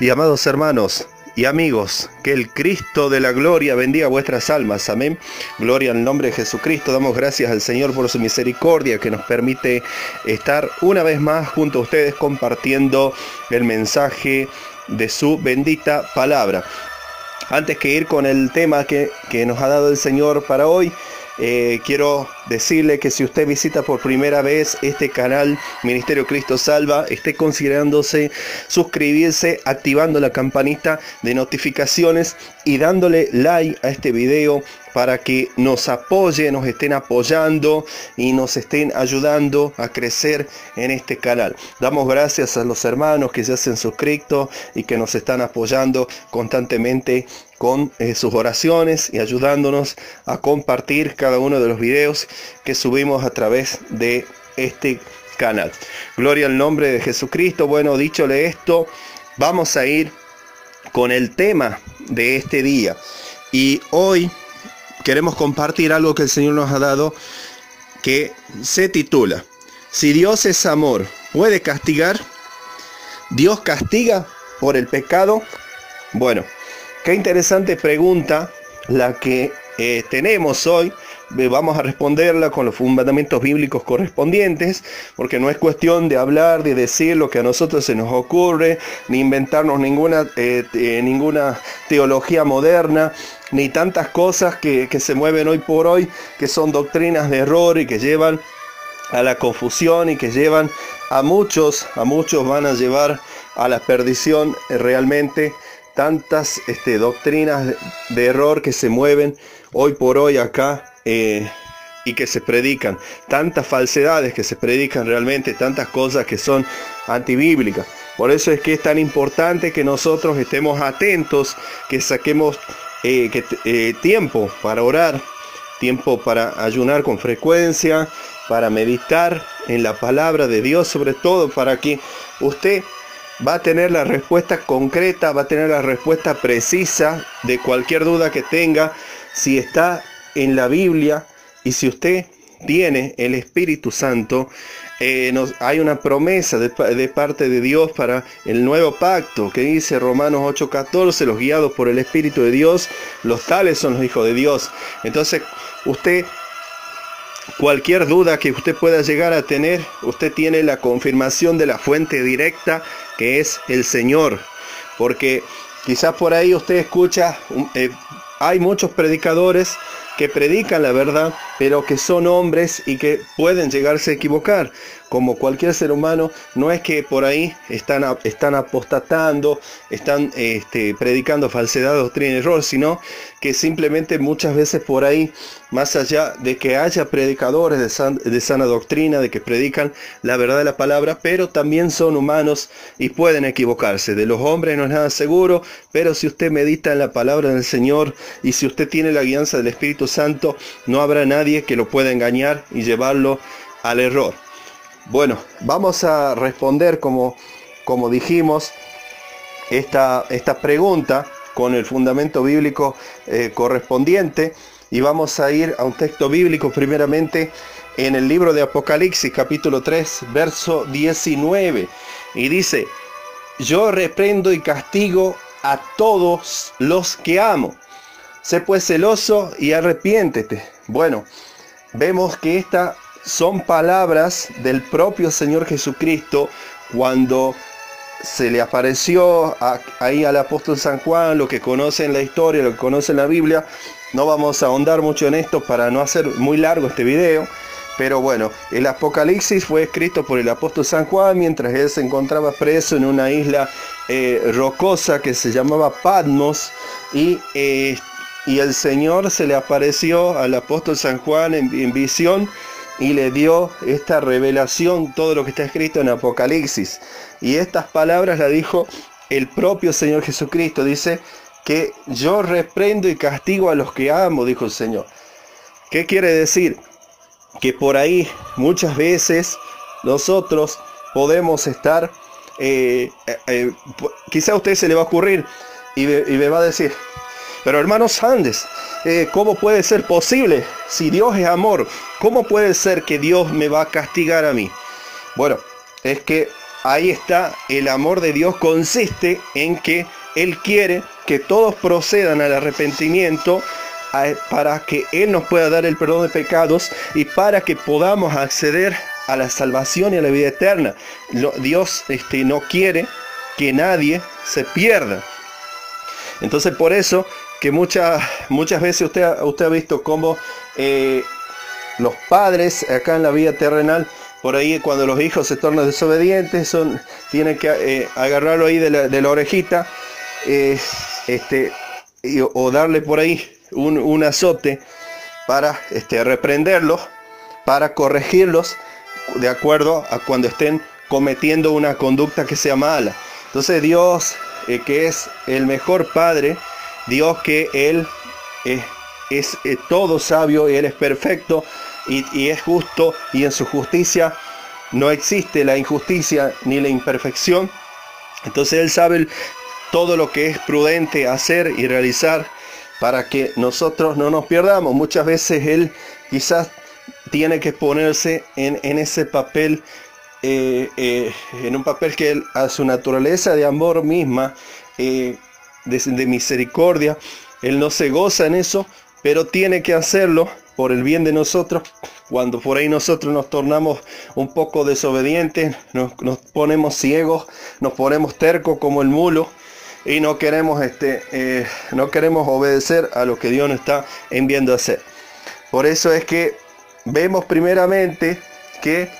Y amados hermanos y amigos, que el Cristo de la gloria bendiga vuestras almas. Amén. Gloria al nombre de Jesucristo. Damos gracias al Señor por su misericordia que nos permite estar una vez más junto a ustedes compartiendo el mensaje de su bendita palabra. Antes que ir con el tema que nos ha dado el Señor para hoy, quiero decirle que si usted visita por primera vez este canal Ministerio Cristo Salva, esté considerándose suscribirse, activando la campanita de notificaciones y dándole like a este video para que nos apoye, nos estén apoyando y nos estén ayudando a crecer en este canal. Damos gracias a los hermanos que ya se han suscrito y que nos están apoyando constantemente con sus oraciones y ayudándonos a compartir cada uno de los videos que subimos a través de este canal. Gloria al nombre de Jesucristo. Bueno, díchole esto, vamos a ir con el tema de este día. Y hoy queremos compartir algo que el Señor nos ha dado, que se titula: si Dios es amor, ¿puede castigar? ¿Dios castiga por el pecado? Bueno, qué interesante pregunta la que tenemos hoy. Vamos a responderla con los fundamentos bíblicos correspondientes, porque no es cuestión de hablar, de decir lo que a nosotros se nos ocurre, ni inventarnos ninguna teología moderna, ni tantas cosas que se mueven hoy por hoy, que son doctrinas de error y que llevan a la confusión y que llevan a muchos van a llevar a la perdición realmente. Tantas doctrinas de error que se mueven hoy por hoy acá y que se predican, tantas falsedades que se predican realmente, tantas cosas que son antibíblicas. Por eso es que es tan importante que nosotros estemos atentos, que saquemos tiempo para orar, tiempo para ayunar con frecuencia, para meditar en la palabra de Dios, sobre todo para que usted va a tener la respuesta concreta, va a tener la respuesta precisa de cualquier duda que tenga, si está en la Biblia y si usted tiene el Espíritu Santo. Hay una promesa de parte de Dios para el nuevo pacto, que dice Romanos 8:14, los guiados por el Espíritu de Dios, los tales son los hijos de Dios. Entonces, usted, cualquier duda que usted pueda llegar a tener, usted tiene la confirmación de la fuente directa, que es el Señor. Porque quizás por ahí usted escucha, hay muchos predicadores que predican la verdad, pero que son hombres y que pueden llegarse a equivocar. Como cualquier ser humano, no es que por ahí están apostatando, están predicando falsedad, doctrina y error, sino que simplemente muchas veces por ahí, más allá de que haya predicadores de sana doctrina, de que predican la verdad de la palabra, pero también son humanos y pueden equivocarse. De los hombres no es nada seguro, pero si usted medita en la palabra del Señor y si usted tiene la guianza del Espíritu Santo, no habrá nadie que lo pueda engañar y llevarlo al error. Bueno, vamos a responder como dijimos esta pregunta con el fundamento bíblico correspondiente, y vamos a ir a un texto bíblico primeramente en el libro de Apocalipsis capítulo 3 verso 19, y dice: yo reprendo y castigo a todos los que amo, sé pues celoso y arrepiéntete. Bueno, vemos que esta son palabras del propio Señor Jesucristo cuando se le apareció ahí al apóstol San Juan. Lo que conocen la historia, lo que conocen la Biblia, no vamos a ahondar mucho en esto para no hacer muy largo este video, pero bueno, el Apocalipsis fue escrito por el apóstol San Juan mientras él se encontraba preso en una isla rocosa que se llamaba Patmos, y el Señor se le apareció al apóstol San Juan en visión y le dio esta revelación, todo lo que está escrito en Apocalipsis. Y estas palabras las dijo el propio Señor Jesucristo. Dice que yo reprendo y castigo a los que amo, dijo el Señor. ¿Qué quiere decir? Que por ahí muchas veces nosotros podemos estar, quizá a usted se le va a ocurrir y me va a decir: pero hermano Sandes, ¿cómo puede ser posible? Si Dios es amor, ¿cómo puede ser que Dios me va a castigar a mí? Bueno, es que ahí está, el amor de Dios consiste en que Él quiere que todos procedan al arrepentimiento para que Él nos pueda dar el perdón de pecados y para que podamos acceder a la salvación y a la vida eterna. Dios no quiere que nadie se pierda. Entonces por eso que muchas veces usted ha visto cómo los padres acá en la vida terrenal, por ahí cuando los hijos se tornan desobedientes, tienen que agarrarlo ahí de la orejita o darle por ahí un azote para reprenderlos, para corregirlos de acuerdo a cuando estén cometiendo una conducta que sea mala. Entonces Dios, que es el mejor Padre, Dios que Él es todo sabio, y Él es perfecto y es justo, y en su justicia no existe la injusticia ni la imperfección. Entonces Él sabe todo lo que es prudente hacer y realizar para que nosotros no nos pierdamos. Muchas veces Él quizás tiene que ponerse en ese papel, en un papel que Él, a su naturaleza de amor misma, de misericordia, Él no se goza en eso, pero tiene que hacerlo por el bien de nosotros. Cuando por ahí nosotros nos tornamos un poco desobedientes, nos ponemos ciegos, nos ponemos tercos como el mulo, y no queremos obedecer a lo que Dios nos está enviando a hacer. Por eso es que vemos primeramente que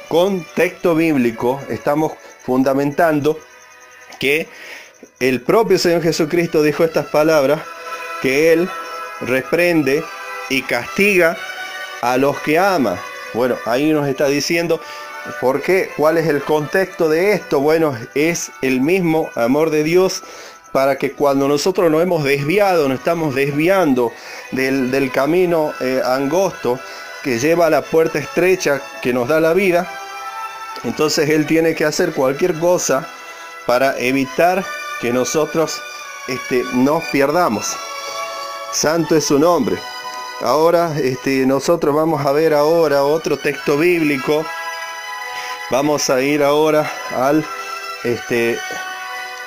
con texto bíblico estamos fundamentando que el propio Señor Jesucristo dijo estas palabras, que Él reprende y castiga a los que ama. Bueno, ahí nos está diciendo por qué, cuál es el contexto de esto. Bueno, es el mismo amor de Dios para que cuando nosotros nos hemos desviado, nos estamos desviando del camino angosto que lleva a la puerta estrecha que nos da la vida, entonces Él tiene que hacer cualquier cosa para evitar que nosotros nos pierdamos. Santo es su nombre. Ahora nosotros vamos a ver ahora otro texto bíblico. Vamos a ir ahora al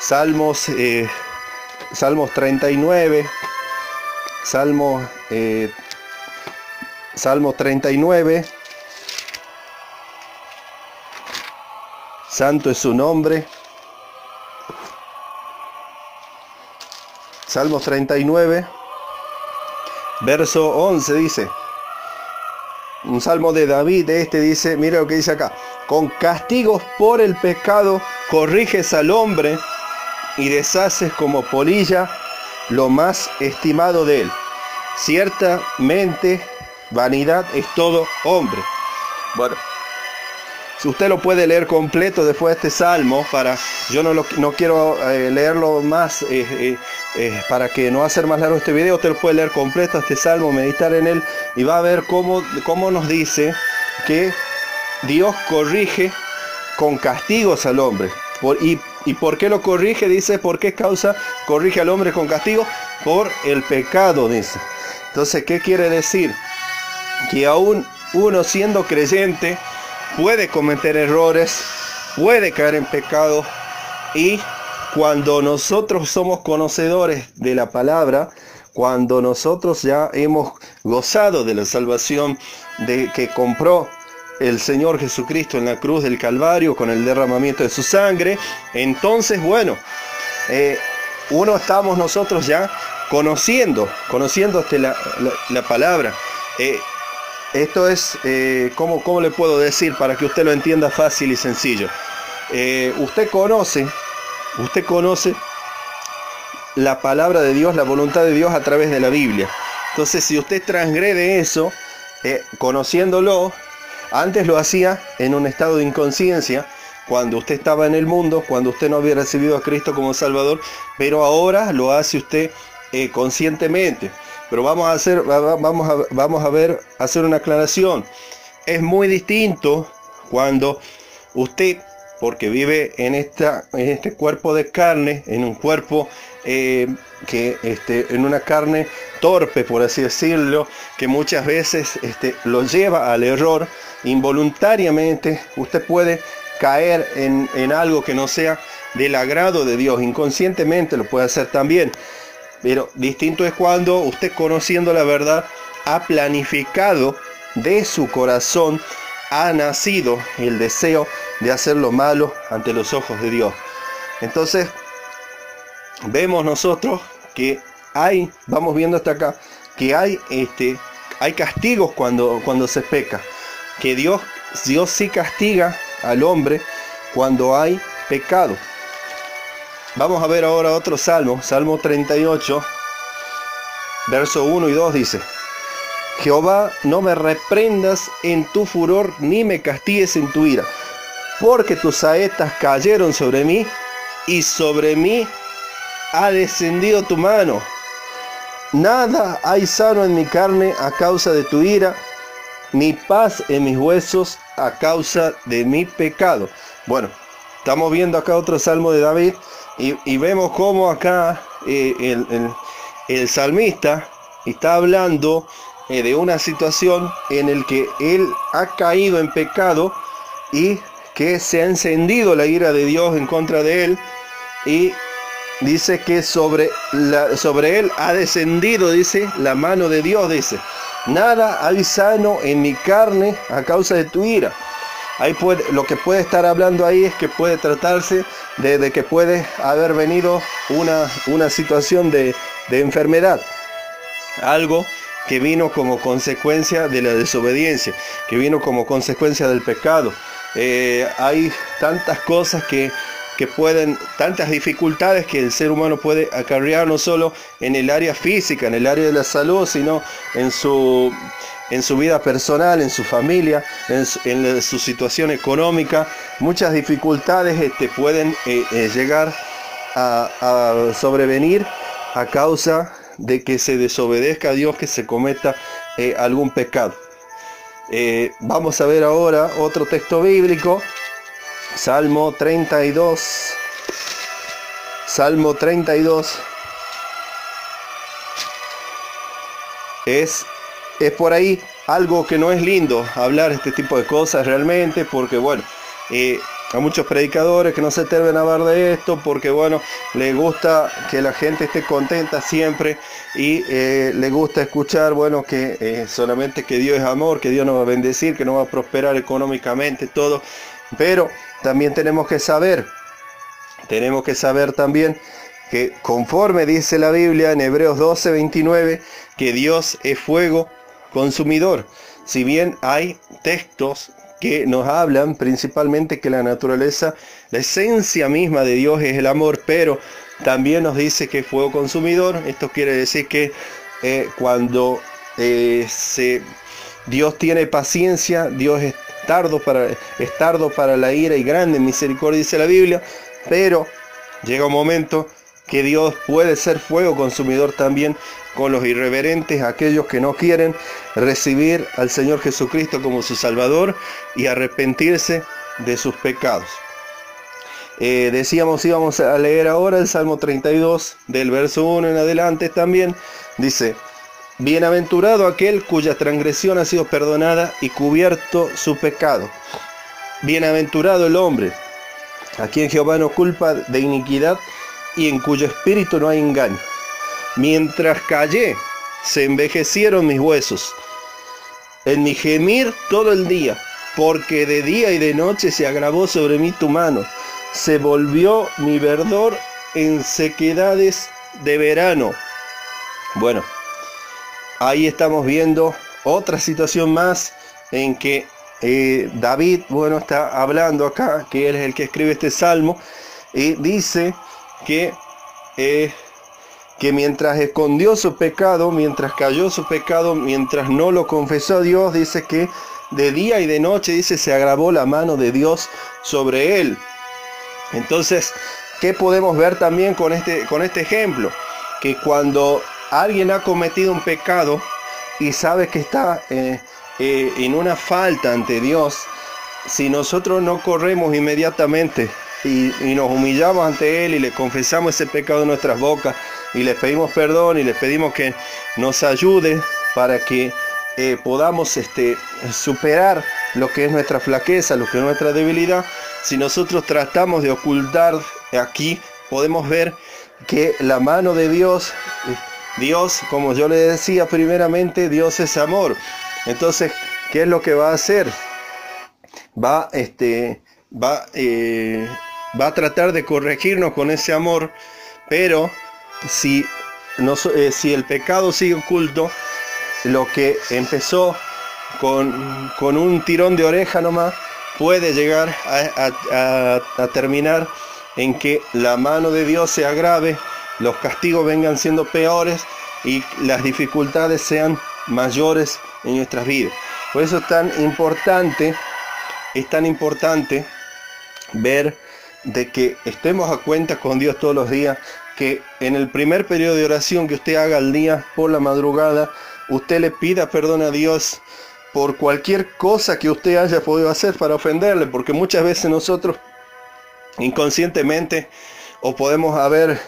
Salmos 39. Salmo 39. Santo es su nombre. Salmos 39, verso 11 dice, un salmo de David, dice, mira lo que dice acá: con castigos por el pecado corriges al hombre y deshaces como polilla lo más estimado de él. Ciertamente vanidad es todo hombre. Bueno, si usted lo puede leer completo después de este salmo, yo no quiero leerlo más, para que no hacer más largo este video. Usted lo puede leer completo este salmo, meditar en él, y va a ver cómo nos dice que Dios corrige con castigos al hombre. ¿Y por qué lo corrige? Dice, ¿por qué causa corrige al hombre con castigo? Por el pecado, dice. Entonces, ¿qué quiere decir? Que aún uno siendo creyente puede cometer errores, puede caer en pecado, y cuando nosotros somos conocedores de la palabra, cuando nosotros ya hemos gozado de la salvación que compró el Señor Jesucristo en la cruz del Calvario con el derramamiento de su sangre, entonces, bueno, estamos nosotros ya conociendo la palabra. Esto es, ¿cómo le puedo decir para que usted lo entienda fácil y sencillo? Usted conoce la palabra de Dios, la voluntad de Dios a través de la Biblia. Entonces, si usted transgrede eso, conociéndolo, antes lo hacía en un estado de inconsciencia, cuando usted estaba en el mundo, cuando usted no había recibido a Cristo como Salvador, pero ahora lo hace usted conscientemente. Pero vamos a hacer una aclaración. Es muy distinto cuando usted, porque vive en este cuerpo de carne, en un cuerpo en una carne torpe, por así decirlo, que muchas veces lo lleva al error involuntariamente. Usted puede caer en algo que no sea del agrado de Dios. Inconscientemente lo puede hacer también. Pero distinto es cuando usted, conociendo la verdad, ha planificado de su corazón, ha nacido el deseo de hacer lo malo ante los ojos de Dios. Entonces, vemos nosotros que vamos viendo hasta acá, que hay castigos cuando se peca. Que Dios sí castiga al hombre cuando hay pecado. Vamos a ver ahora otro salmo, Salmo 38, verso 1 y 2 dice: Jehová, no me reprendas en tu furor, ni me castigues en tu ira, porque tus saetas cayeron sobre mí, y sobre mí ha descendido tu mano. Nada hay sano en mi carne a causa de tu ira, ni paz en mis huesos a causa de mi pecado. Bueno, estamos viendo acá otro salmo de David, y vemos cómo acá el salmista está hablando de una situación en la que él ha caído en pecado y que se ha encendido la ira de Dios en contra de él, y dice que sobre él ha descendido, dice, la mano de Dios, dice: nada hay sano en mi carne a causa de tu ira. Lo que puede estar hablando ahí es que puede tratarse de que puede haber venido una situación de enfermedad, algo que vino como consecuencia de la desobediencia, que vino como consecuencia del pecado. Hay tantas cosas tantas dificultades que el ser humano puede acarrear, no solo en el área física, en el área de la salud, sino en su vida personal, en su familia, en su situación económica. Muchas dificultades pueden llegar a sobrevenir a causa de que se desobedezca a Dios, que se cometa algún pecado. Vamos a ver ahora otro texto bíblico, Salmo 32. Salmo 32 es por ahí algo que no es lindo hablar este tipo de cosas realmente, porque bueno, hay muchos predicadores que no se atreven a hablar de esto porque bueno, les gusta que la gente esté contenta siempre, y les gusta escuchar, bueno, que solamente que Dios es amor, que Dios nos va a bendecir, que nos va a prosperar económicamente, todo. Pero también tenemos que saber también que, conforme dice la Biblia en Hebreos 12:29, que Dios es fuego consumidor. Si bien hay textos que nos hablan principalmente que la naturaleza, la esencia misma de Dios es el amor, pero también nos dice que es fuego consumidor. Esto quiere decir que cuando Dios tiene paciencia, Dios es tardo para la ira y grande en misericordia, dice la Biblia, pero llega un momento que Dios puede ser fuego consumidor también con los irreverentes, aquellos que no quieren recibir al Señor Jesucristo como su Salvador y arrepentirse de sus pecados. Decíamos, íbamos a leer ahora el Salmo 32, del verso 1 en adelante también. Dice: bienaventurado aquel cuya transgresión ha sido perdonada y cubierto su pecado. Bienaventurado el hombre a quien Jehová no culpa de iniquidad y en cuyo espíritu no hay engaño. Mientras callé, se envejecieron mis huesos, en mi gemir todo el día, porque de día y de noche se agravó sobre mí tu mano. Se volvió mi verdor en sequedades de verano. Bueno, ahí estamos viendo otra situación más en que David, bueno, está hablando acá, que él es el que escribe este salmo, y dice que mientras escondió su pecado, mientras cayó su pecado, mientras no lo confesó a Dios, dice que de día y de noche, dice, se agravó la mano de Dios sobre él. Entonces, ¿qué podemos ver también con este ejemplo? Que cuando alguien ha cometido un pecado y sabe que está en una falta ante Dios, si nosotros no corremos inmediatamente y nos humillamos ante Él y le confesamos ese pecado en nuestras bocas y le pedimos perdón y le pedimos que nos ayude para que podamos superar lo que es nuestra flaqueza, lo que es nuestra debilidad, si nosotros tratamos de ocultar aquí, podemos ver que la mano de Dios, como yo le decía primeramente, Dios es amor. Entonces, ¿qué es lo que va a hacer? Va a tratar de corregirnos con ese amor, pero si el pecado sigue oculto, lo que empezó con un tirón de oreja nomás, puede llegar a terminar en que la mano de Dios se agrave, los castigos vengan siendo peores y las dificultades sean mayores en nuestras vidas. Por eso es tan importante ver de que estemos a cuenta con Dios todos los días, que en el primer periodo de oración que usted haga al día por la madrugada, usted le pida perdón a Dios por cualquier cosa que usted haya podido hacer para ofenderle, porque muchas veces nosotros inconscientemente o podemos haber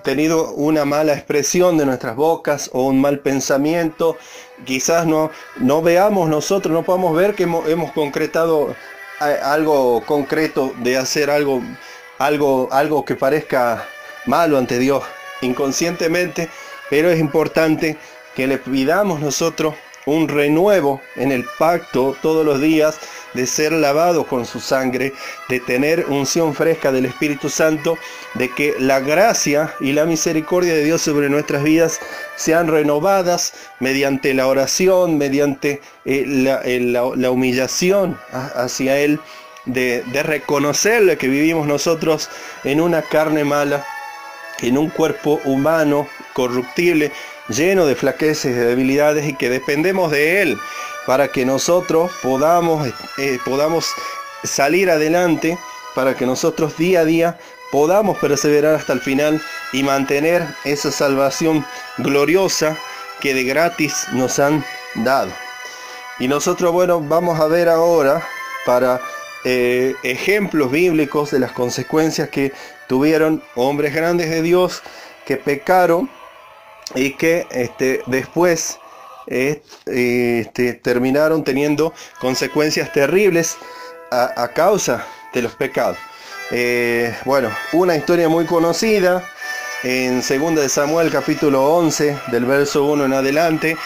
tenido una mala expresión de nuestras bocas o un mal pensamiento, quizás no veamos nosotros, no podamos ver que hemos concretado algo concreto de hacer algo que parezca malo ante Dios inconscientemente, pero es importante que le pidamos nosotros un renuevo en el pacto todos los días, de ser lavados con su sangre, de tener unción fresca del Espíritu Santo, de que la gracia y la misericordia de Dios sobre nuestras vidas sean renovadas mediante la oración, mediante la humillación hacia Él, de reconocerle que vivimos nosotros en una carne mala, en un cuerpo humano corruptible, lleno de flaquezas y de debilidades, y que dependemos de Él para que nosotros podamos salir adelante, para que nosotros día a día podamos perseverar hasta el final y mantener esa salvación gloriosa que de gratis nos han dado. Y nosotros, bueno, vamos a ver ahora para ejemplos bíblicos de las consecuencias que tuvieron hombres grandes de Dios que pecaron y que después terminaron teniendo consecuencias terribles a causa de los pecados. Bueno, una historia muy conocida en 2 de Samuel capítulo 11 del verso 1 en adelante,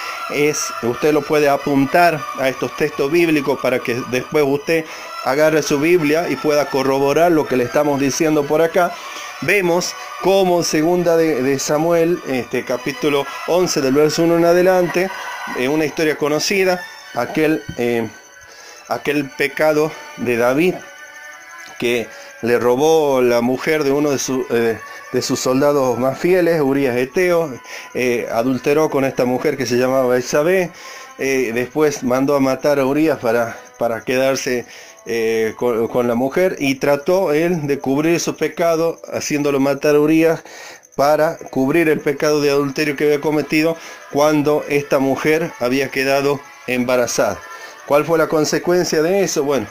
usted lo puede apuntar a estos textos bíblicos para que después usted agarre su Biblia y pueda corroborar lo que le estamos diciendo por acá. Vemos cómo 2 de Samuel, capítulo 11 del verso 1 en adelante, una historia conocida, aquel pecado de David, que le robó la mujer de uno de sus soldados más fieles, Urías Eteo, adulteró con esta mujer que se llamaba Betsabé, después mandó a matar a Urías para quedarse con la mujer, y trató él de cubrir su pecado haciéndolo matar a Urías para cubrir el pecado de adulterio que había cometido cuando esta mujer había quedado embarazada. ¿Cuál fue la consecuencia de eso? Bueno,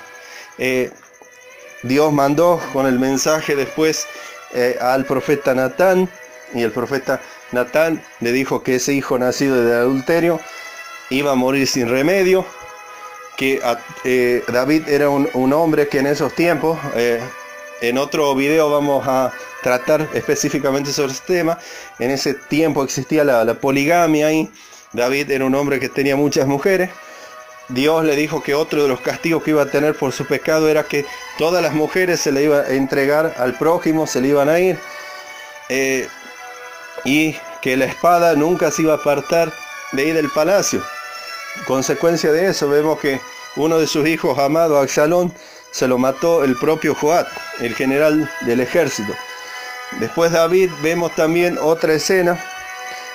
Dios mandó con el mensaje después al profeta Natán, y el profeta Natán le dijo que ese hijo nacido de adulterio iba a morir sin remedio, que David era un hombre que en esos tiempos, en otro video vamos a tratar específicamente sobre este tema, en ese tiempo existía la poligamia y David era un hombre que tenía muchas mujeres. Dios le dijo que otro de los castigos que iba a tener por su pecado era que todas las mujeres se le iba a entregar al prójimo, se le iban a ir, y que la espada nunca se iba a apartar de ahí del palacio. Consecuencia de eso, vemos que uno de sus hijos, amado Absalón, se lo mató el propio Joab, el general del ejército. Después David, vemos también otra escena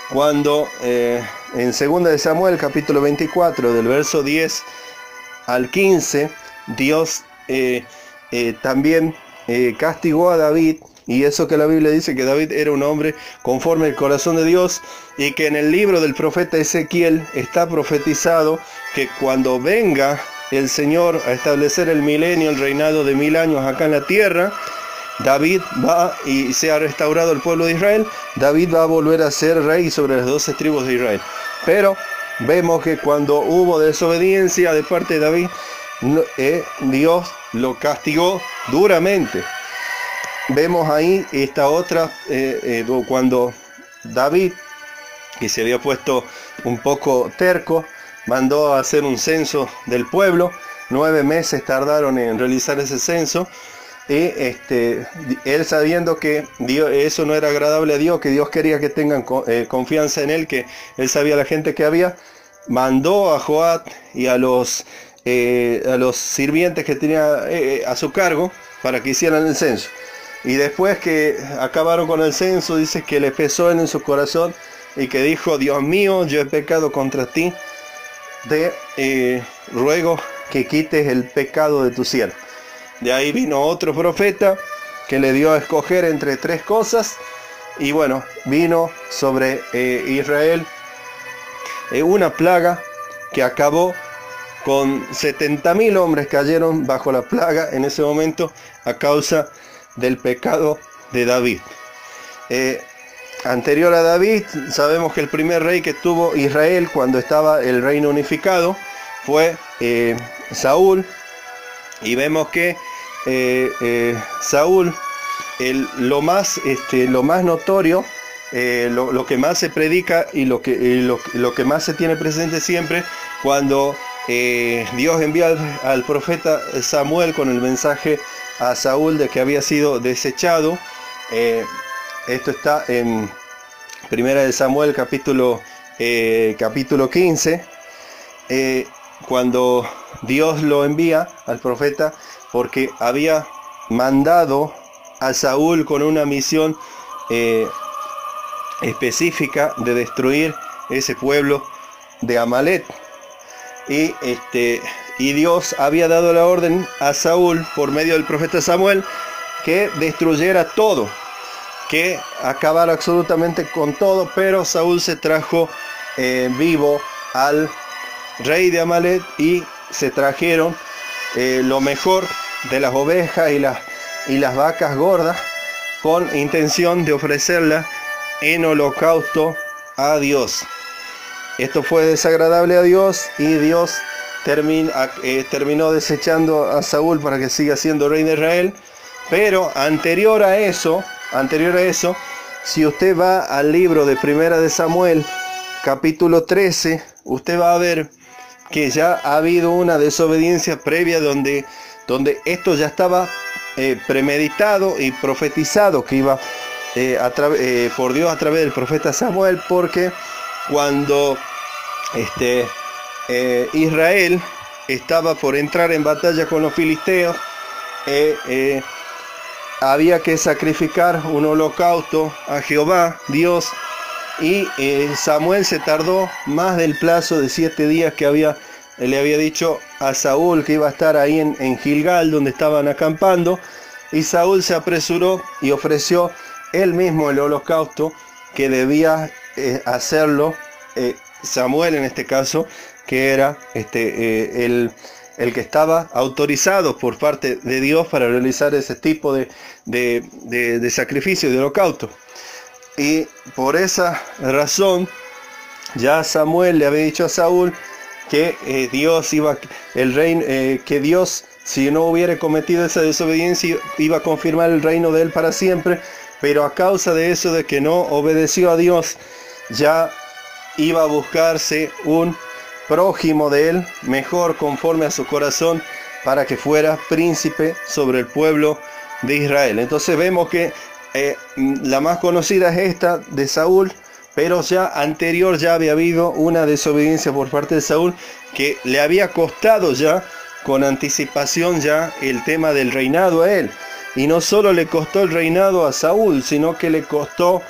cuando en 2 de Samuel capítulo 24 del verso 10 al 15 Dios también castigó a David, y eso que la Biblia dice que David era un hombre conforme al corazón de Dios, y que en el libro del profeta Ezequiel está profetizado que cuando venga el Señor a establecer el milenio, el reinado de 1000 años acá en la tierra, David va, y se ha restaurado el pueblo de Israel, David va a volver a ser rey sobre las 12 tribus de Israel. Pero vemos que cuando hubo desobediencia de parte de David, Dios lo castigó duramente. Vemos ahí esta otra, cuando David, que se había puesto un poco terco, mandó a hacer un censo del pueblo. 9 meses tardaron en realizar ese censo. Y él, sabiendo que eso no era agradable a Dios, que Dios quería que tengan confianza en él, que él sabía la gente que había, mandó a Joab y a los sirvientes que tenía a su cargo para que hicieran el censo. Y después que acabaron con el censo, dice que le pesó en su corazón y que dijo: Dios mío, yo he pecado contra ti, te ruego que quites el pecado de tu siervo. De ahí vino otro profeta que le dio a escoger entre 3 cosas, y bueno, vino sobre Israel una plaga que acabó con 70.000 hombres. Cayeron bajo la plaga en ese momento a causa del pecado de David. Anterior a David, sabemos que el primer rey que tuvo Israel cuando estaba el reino unificado fue Saúl, y vemos que Saúl, lo más notorio, lo que más se predica y lo que más se tiene presente siempre, cuando Dios envía al profeta Samuel con el mensaje a Saúl de que había sido desechado. Esto está en Primera de Samuel capítulo 15, cuando Dios lo envía al profeta porque había mandado a Saúl con una misión específica de destruir ese pueblo de Amalek. Y Dios había dado la orden a Saúl por medio del profeta Samuel que destruyera todo, que acabara absolutamente con todo, pero Saúl se trajo vivo al rey de Amalek y se trajeron lo mejor de las ovejas y las vacas gordas, con intención de ofrecerla en holocausto a Dios. Esto fue desagradable a Dios, y Dios terminó desechando a Saúl para que siga siendo rey de Israel. Pero anterior a eso, si usted va al libro de Primera de Samuel, capítulo 13, usted va a ver que ya ha habido una desobediencia previa donde esto ya estaba premeditado y profetizado que iba por Dios a través del profeta Samuel, porque cuando Israel estaba por entrar en batalla con los filisteos, había que sacrificar un holocausto a Jehová, Dios, y Samuel se tardó más del plazo de 7 días que le había dicho a Saúl que iba a estar ahí en Gilgal, donde estaban acampando, y Saúl se apresuró y ofreció él mismo el holocausto que debía hacerlo Samuel, en este caso, que era el que estaba autorizado por parte de Dios para realizar ese tipo de sacrificio, de holocausto. Y por esa razón ya Samuel le había dicho a Saúl que que Dios, si no hubiera cometido esa desobediencia, iba a confirmar el reino de él para siempre, pero a causa de eso, de que no obedeció a Dios, ya iba a buscarse un prójimo de él, mejor conforme a su corazón, para que fuera príncipe sobre el pueblo de Israel. Entonces vemos que la más conocida es esta de Saúl, pero ya anterior ya había habido una desobediencia por parte de Saúl que le había costado ya con anticipación ya el tema del reinado a él. Y no solo le costó el reinado a Saúl, sino que le costó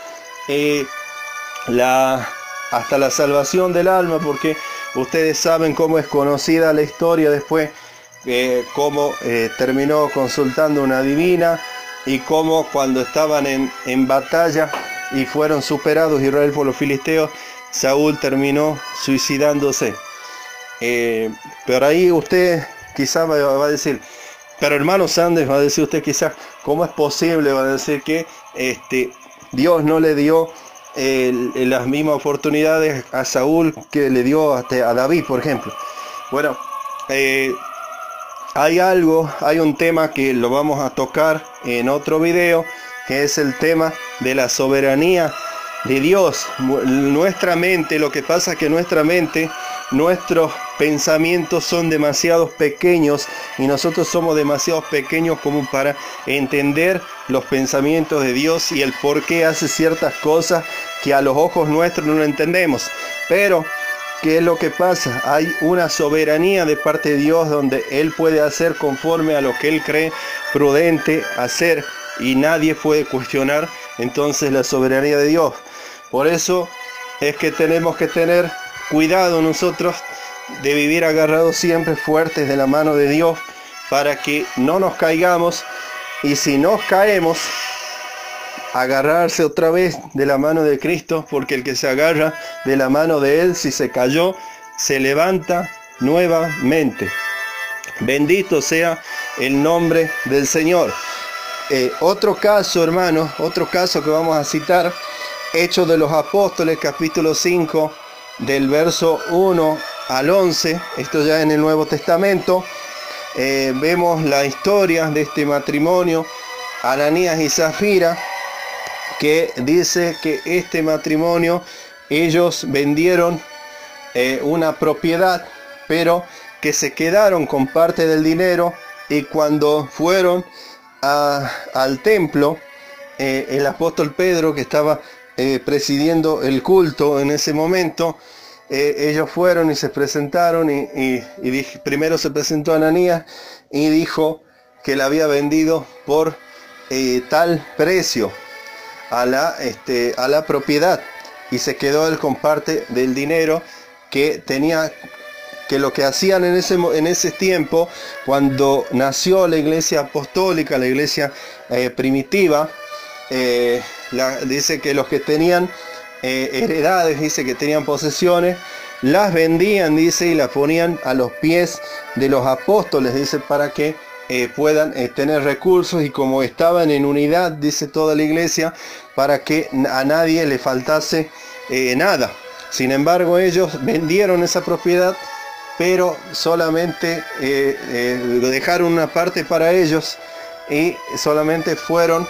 hasta la salvación del alma, porque ustedes saben cómo es conocida la historia después, cómo terminó consultando una divina, y cómo cuando estaban en batalla y fueron superados Israel por los filisteos, Saúl terminó suicidándose. Pero ahí usted quizás va a decir, pero hermano Sanders, va a decir usted quizás, ¿cómo es posible? Va a decir que Dios no le dio las mismas oportunidades a Saúl que le dio a David, por ejemplo. Bueno, hay un tema que lo vamos a tocar en otro video, que es el tema de la soberanía de Dios. Nuestra mente, lo que pasa es que nuestra mente, nuestros pensamientos son demasiado pequeños y nosotros somos demasiado pequeños como para entender los pensamientos de Dios y el por qué hace ciertas cosas que a los ojos nuestros no lo entendemos. Pero ¿qué es lo que pasa? Hay una soberanía de parte de Dios donde Él puede hacer conforme a lo que Él cree prudente hacer y nadie puede cuestionar entonces la soberanía de Dios. Por eso es que tenemos que tener cuidado nosotros de vivir agarrados siempre fuertes de la mano de Dios para que no nos caigamos, y si nos caemos, agarrarse otra vez de la mano de Cristo, porque el que se agarra de la mano de Él, si se cayó, se levanta nuevamente. Bendito sea el nombre del Señor. Otro caso, hermanos, otro caso que vamos a citar, Hechos de los Apóstoles, capítulo 5, del verso 1 al 11, esto ya en el Nuevo Testamento. Vemos la historia de este matrimonio, Ananías y Zafira, que dice que este matrimonio, ellos vendieron una propiedad, pero que se quedaron con parte del dinero, y cuando fueron al templo, el apóstol Pedro, que estaba presidiendo el culto en ese momento, ellos fueron y se presentaron y primero se presentó Ananías y dijo que la había vendido por tal precio a la propiedad, y se quedó él con parte del dinero que tenía, que lo que hacían en ese tiempo, cuando nació la iglesia apostólica, la iglesia primitiva, dice que los que tenían heredades, dice que tenían posesiones, las vendían, dice, y las ponían a los pies de los apóstoles, dice, para que puedan tener recursos, y como estaban en unidad, dice, toda la iglesia, para que a nadie le faltase nada. Sin embargo, ellos vendieron esa propiedad, pero solamente dejaron una parte para ellos, y solamente fueron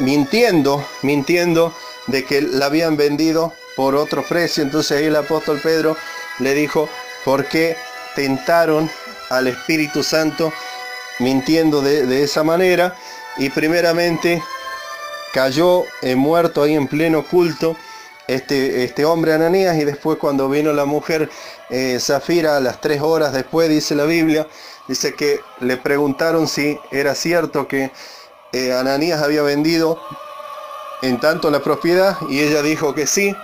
mintiendo de que la habían vendido por otro precio. Entonces ahí el apóstol Pedro le dijo: ¿por qué tentaron al Espíritu Santo mintiendo de esa manera? Y primeramente cayó muerto ahí en pleno culto este hombre Ananías, y después, cuando vino la mujer Zafira, a las 3 horas después, dice la Biblia, dice que le preguntaron si era cierto que Ananías había vendido en tanto la propiedad, y ella dijo que sí,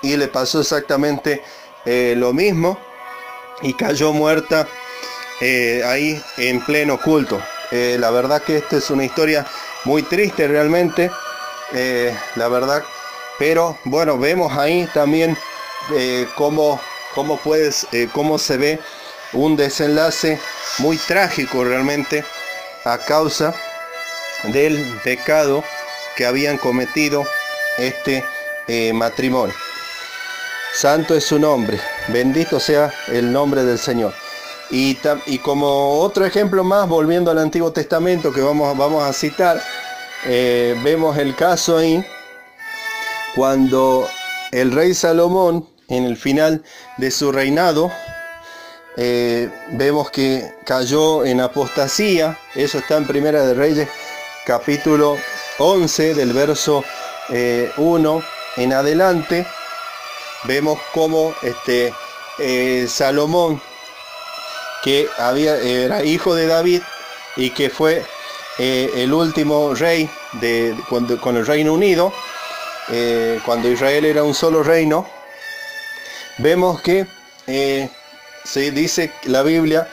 y le pasó exactamente lo mismo, y cayó muerta ahí en pleno culto. La verdad que esta es una historia muy triste realmente, la verdad, pero bueno, vemos ahí también cómo se ve un desenlace muy trágico realmente a causa del pecado que habían cometido este matrimonio. Santo es su nombre, bendito sea el nombre del Señor. Y como otro ejemplo más, volviendo al Antiguo Testamento, que vamos a citar, vemos el caso ahí cuando el rey Salomón, en el final de su reinado, vemos que cayó en apostasía. Eso está en Primera de Reyes, capítulo 11, del verso 1 en adelante. Vemos cómo Salomón, que era hijo de David y que fue el último rey con el Reino Unido, cuando Israel era un solo reino, vemos que se dice la Biblia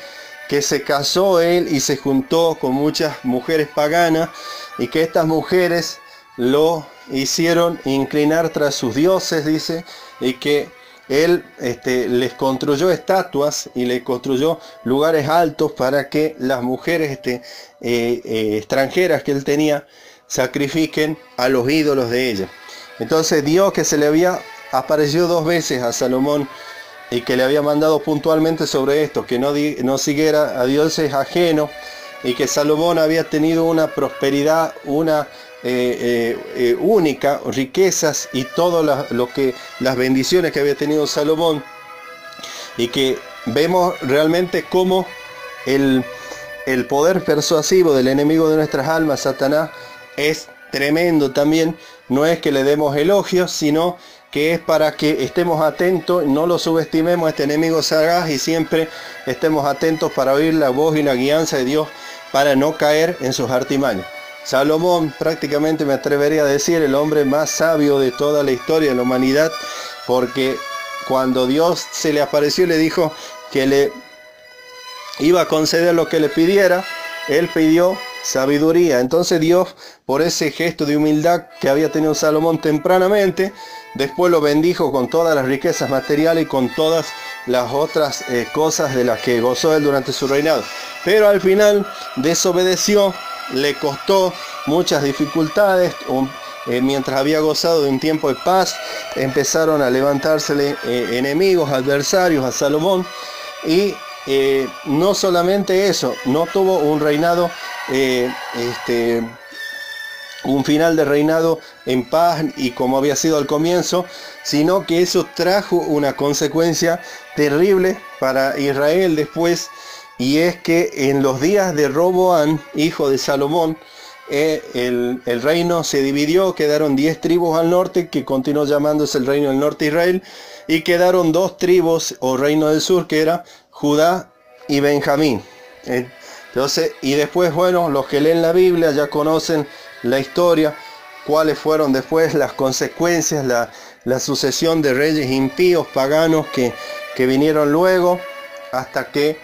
que se casó él y se juntó con muchas mujeres paganas, y que estas mujeres lo hicieron inclinar tras sus dioses, dice, y que él les construyó estatuas y le construyó lugares altos para que las mujeres extranjeras que él tenía sacrifiquen a los ídolos de ella. Entonces Dios, que se le había aparecido 2 veces a Salomón y que le había mandado puntualmente sobre esto, que no siguiera a dioses ajenos, y que Salomón había tenido una prosperidad, una única, riquezas y todo las bendiciones que había tenido Salomón, y que vemos realmente cómo el poder persuasivo del enemigo de nuestras almas, Satanás, es tremendo también. No es que le demos elogios, sino que es para que estemos atentos, no lo subestimemos a este enemigo sagaz, y siempre estemos atentos para oír la voz y la guianza de Dios, para no caer en sus artimañas. Salomón, prácticamente me atrevería a decir, el hombre más sabio de toda la historia de la humanidad, porque cuando Dios se le apareció y le dijo que le iba a conceder lo que le pidiera, él pidió sabiduría. Entonces Dios, por ese gesto de humildad que había tenido Salomón tempranamente, después lo bendijo con todas las riquezas materiales y con todas las otras cosas de las que gozó él durante su reinado. Pero al final desobedeció, le costó muchas dificultades. Mientras había gozado de un tiempo de paz, empezaron a levantársele enemigos, adversarios a Salomón, y no solamente eso, no tuvo un reinado, un final de reinado en paz y como había sido al comienzo, sino que eso trajo una consecuencia terrible para Israel después, y es que en los días de Roboam, hijo de Salomón, el reino se dividió, quedaron 10 tribus al norte, que continuó llamándose el reino del norte de Israel, y quedaron 2 tribus o reino del sur, que era Judá y Benjamín. Entonces, y después, bueno, los que leen la Biblia ya conocen la historia, cuáles fueron después las consecuencias, la sucesión de reyes impíos, paganos, que vinieron luego, hasta que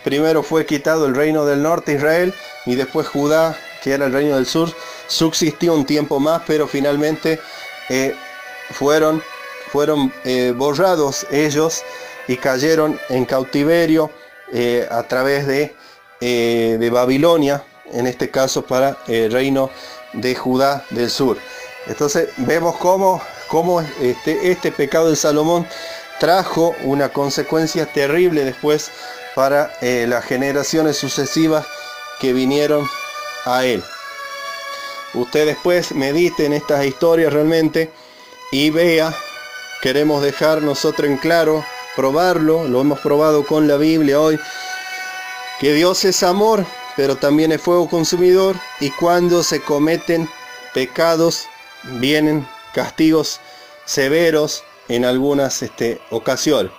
primero fue quitado el reino del norte, Israel, y después Judá, que era el reino del sur, subsistió un tiempo más, pero finalmente fueron borrados ellos y cayeron en cautiverio a través de Babilonia, en este caso para el reino de Judá del sur. Entonces vemos cómo este pecado de Salomón trajo una consecuencia terrible después para las generaciones sucesivas que vinieron a él. Usted después medite en estas historias realmente y vea. Queremos dejar nosotros en claro, probarlo, lo hemos probado con la Biblia hoy, que Dios es amor, pero también es fuego consumidor, y cuando se cometen pecados vienen castigos severos en algunas ocasiones.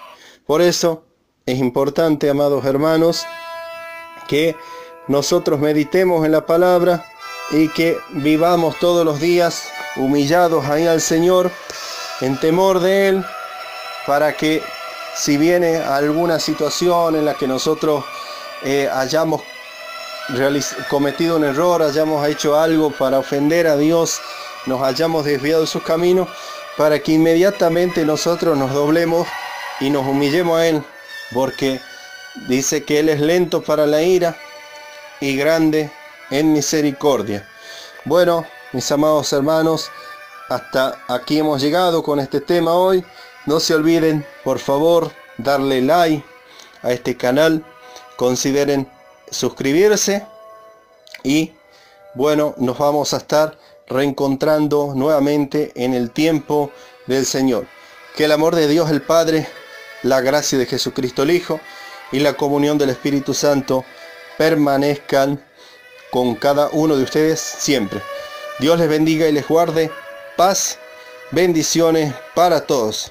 Por eso es importante, amados hermanos, que nosotros meditemos en la palabra y que vivamos todos los días humillados ahí al Señor, en temor de Él, para que si viene alguna situación en la que nosotros hayamos cometido un error, hayamos hecho algo para ofender a Dios, nos hayamos desviado de sus caminos, para que inmediatamente nosotros nos doblemos y nos humillemos a Él, porque dice que Él es lento para la ira y grande en misericordia. Bueno, mis amados hermanos, hasta aquí hemos llegado con este tema hoy. No se olviden, por favor, darle like a este canal, consideren suscribirse, y bueno, nos vamos a estar reencontrando nuevamente en el tiempo del Señor. Que el amor de Dios el Padre, la gracia de Jesucristo el Hijo y la comunión del Espíritu Santo permanezcan con cada uno de ustedes siempre. Dios les bendiga y les guarde. Paz, bendiciones para todos.